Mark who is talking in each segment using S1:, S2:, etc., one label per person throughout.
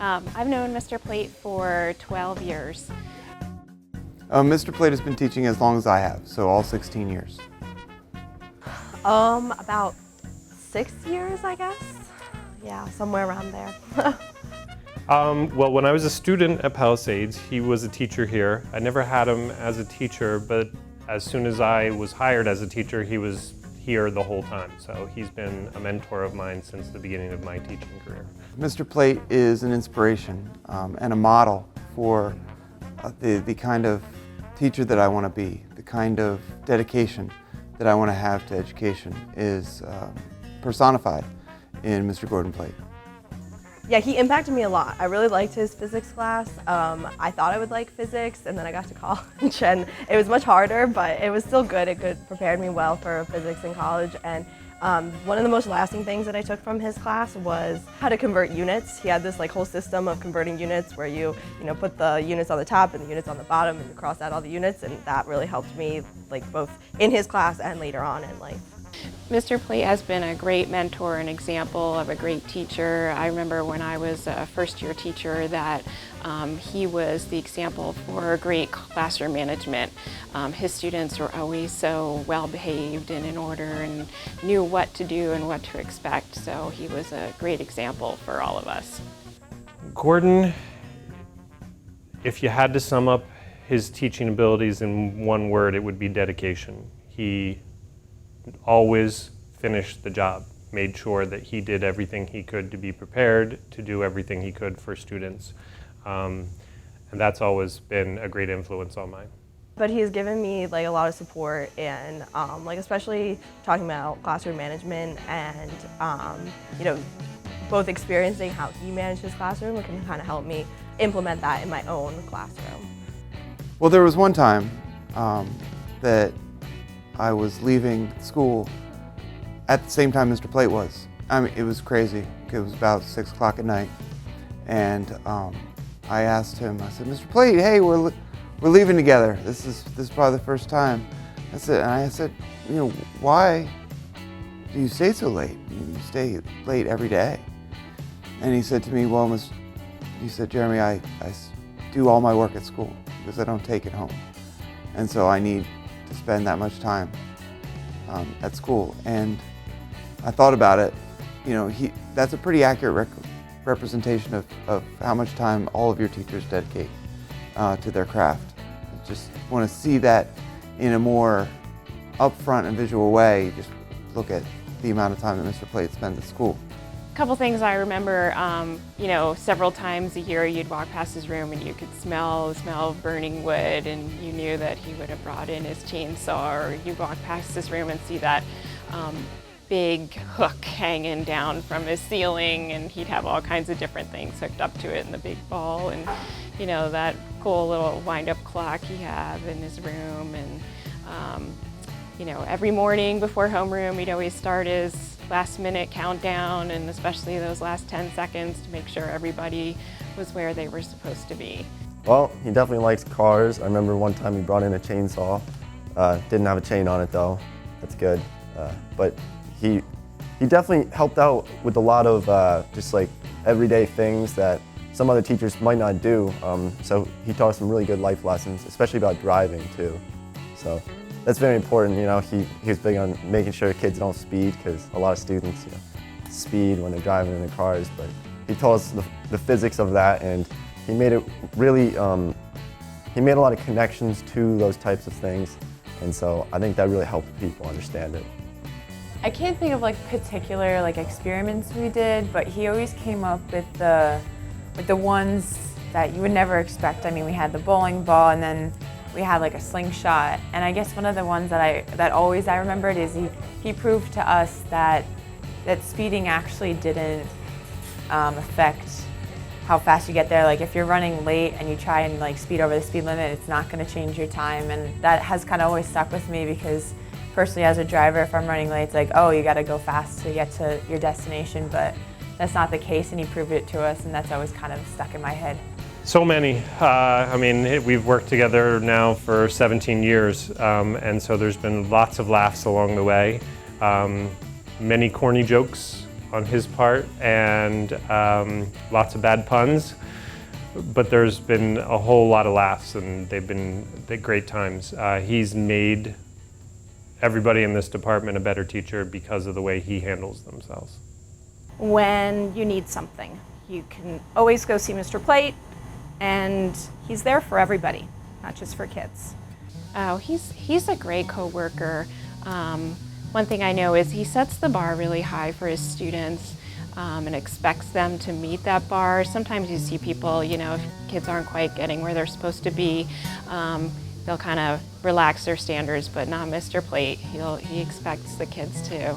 S1: I've known Mr. Plate for 12 years.
S2: Mr. Plate has been teaching as long as I have, so all 16 years.
S3: About 6 years, I guess. Yeah, somewhere around there.
S4: Well, when I was a student at Palisades, he was a teacher here. I never had him as a teacher, but as soon as I was hired as a teacher, he was here the whole time. So he's been a mentor of mine since the beginning of my teaching career.
S2: Mr. Plate is an inspiration and a model for the kind of teacher that I want to be. The kind of dedication that I want to have to education is personified in Mr. Gordon Plate.
S3: Yeah, he impacted me a lot. I really liked his physics class. I thought I would like physics, and then I got to college, and it was much harder, but it was still good. It prepared me well for physics in college. And one of the most lasting things that I took from his class was how to convert units. He had this whole system of converting units where you put the units on the top and the units on the bottom, and you cross out all the units, and that really helped me both in his class and later on in life.
S1: Mr. Plate has been a great mentor and example of a great teacher. I remember when I was a first-year teacher that he was the example for great classroom management. His students were always so well-behaved and in order and knew what to do and what to expect, so he was a great example for all of us.
S4: Gordon, if you had to sum up his teaching abilities in one word, it would be dedication. He always finished the job, made sure that he did everything he could to be prepared, to do everything he could for students. And that's always been a great influence on mine.
S3: But he's given me a lot of support, and especially talking about classroom management and both experiencing how he managed his classroom, it can kind of help me implement that in my own classroom.
S2: Well, there was one time that I was leaving school at the same time Mr. Plate was. I mean, it was crazy. It was about 6 o'clock at night, and I asked him. I said, "Mr. Plate, hey, we're leaving together. This is probably the first time." I said, why do you stay so late? You stay late every day. And he said to me, well, he said, Jeremy, I do all my work at school because I don't take it home, and so I need to spend that much time at school. And I thought about it. That's a pretty accurate representation of how much time all of your teachers dedicate to their craft. I just want to see that in a more upfront and visual way. Just look at the amount of time that Mr. Plate spends at school.
S1: A couple things I remember, several times a year you'd walk past his room and you could smell the smell of burning wood, and you knew that he would have brought in his chainsaw. Or you'd walk past his room and see that big hook hanging down from his ceiling, and he'd have all kinds of different things hooked up to it in the big ball, and that cool little wind-up clock he had in his room. And every morning before homeroom he'd always start his last-minute countdown, and especially those last 10 seconds to make sure everybody was where they were supposed to be.
S5: Well, he definitely likes cars. I remember one time he brought in a chainsaw. Didn't have a chain on it though. That's good. But he definitely helped out with a lot of just everyday things that some other teachers might not do. So he taught us some really good life lessons, especially about driving too. So that's very important. He was big on making sure kids don't speed, because a lot of students speed when they're driving in their cars. But he taught us the physics of that, and he made it really, he made a lot of connections to those types of things. And so I think that really helped people understand it.
S6: I can't think of particular experiments we did, but he always came up with the ones that you would never expect. I mean, we had the bowling ball, and then we had a slingshot. And I guess one of the ones that I remembered is he proved to us that speeding actually didn't affect how fast you get there. If you're running late and you try and speed over the speed limit, it's not going to change your time. And that has kind of always stuck with me, because personally as a driver, if I'm running late, it's oh, you got to go fast to get to your destination, but that's not the case, and he proved it to us, and that's always kind of stuck in my head.
S4: So many. We've worked together now for 17 years, and so there's been lots of laughs along the way. Many corny jokes, on his part, and lots of bad puns. But there's been a whole lot of laughs, and they've been great times. He's made everybody in this department a better teacher because of the way he handles themselves.
S7: When you need something, you can always go see Mr. Plate, and he's there for everybody, not just for kids.
S1: Oh, he's a great coworker. One thing I know is he sets the bar really high for his students and expects them to meet that bar. Sometimes you see people, you know, if kids aren't quite getting where they're supposed to be, they'll kind of relax their standards, but not Mr. Plate. He expects the kids to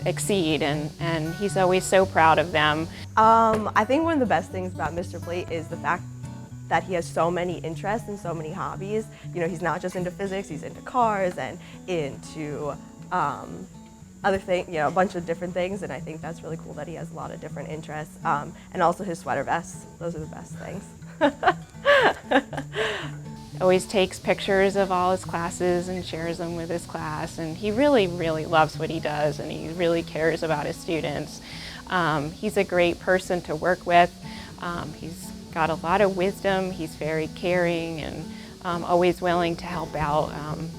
S1: exceed, and he's always so proud of them.
S3: I think one of the best things about Mr. Plate is the fact that he has so many interests and so many hobbies. You know, he's not just into physics, he's into cars and into other things, you know, a bunch of different things, and I think that's really cool that he has a lot of different interests. And also his sweater vests, those are the best things.
S1: Always takes pictures of all his classes and shares them with his class, and he really, really loves what he does, and he really cares about his students. He's a great person to work with. He's got a lot of wisdom, he's very caring, and always willing to help out.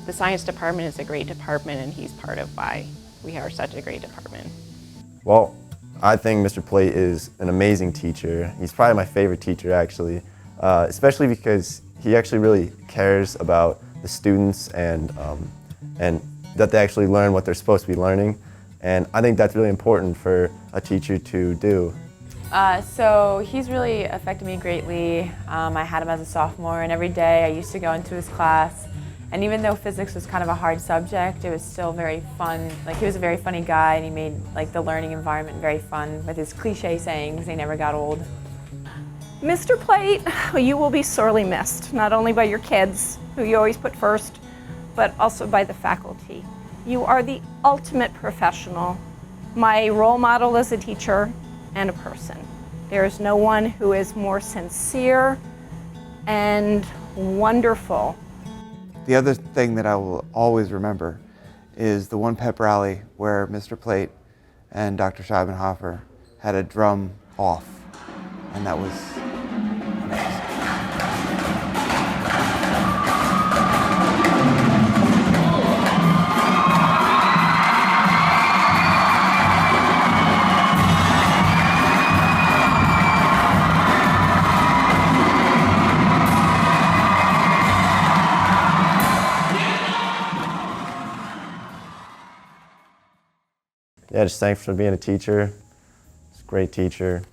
S1: The science department is a great department, and he's part of why we are such a great department.
S5: Well, I think Mr. Plate is an amazing teacher. He's probably my favorite teacher, actually, especially because he actually really cares about the students and that they actually learn what they're supposed to be learning. And I think that's really important for a teacher to do.
S6: So he's really affected me greatly. I had him as a sophomore, and every day I used to go into his class. And even though physics was kind of a hard subject, it was still very fun. Like, he was a very funny guy, and he made like the learning environment very fun with his cliche sayings. They never got old.
S7: Mr. Plate, you will be sorely missed, not only by your kids, who you always put first, but also by the faculty. You are the ultimate professional, my role model as a teacher and a person. There is no one who is more sincere and wonderful.
S2: The other thing that I will always remember is the one pep rally where Mr. Plate and Dr. Scheibenhofer had a drum off, and that was amazing.
S5: Yeah, just thanks for being a teacher. He's a great teacher,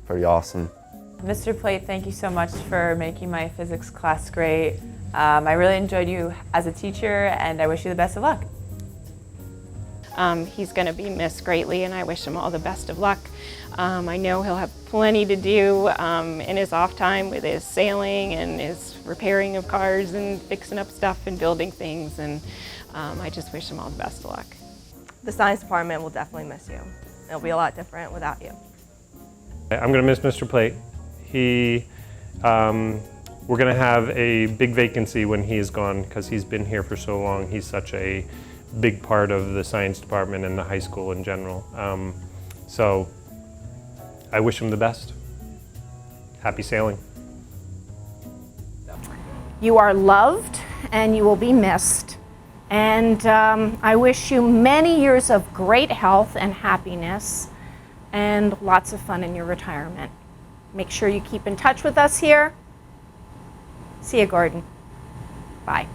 S5: pretty awesome.
S6: Mr. Plate, thank you so much for making my physics class great. I really enjoyed you as a teacher, and I wish you the best of luck.
S1: He's going to be missed greatly, and I wish him all the best of luck. I know he'll have plenty to do in his off time with his sailing and his repairing of cars and fixing up stuff and building things, and I just wish him all the best of luck.
S3: The science department will definitely miss you. It'll be a lot different without you.
S4: I'm going to miss Mr. Plate. We're going to have a big vacancy when he is gone because he's been here for so long. He's such a big part of the science department and the high school in general. So I wish him the best. Happy sailing.
S7: You are loved and you will be missed. And I wish you many years of great health and happiness and lots of fun in your retirement. Make sure you keep in touch with us here. See you, Gordon. Bye.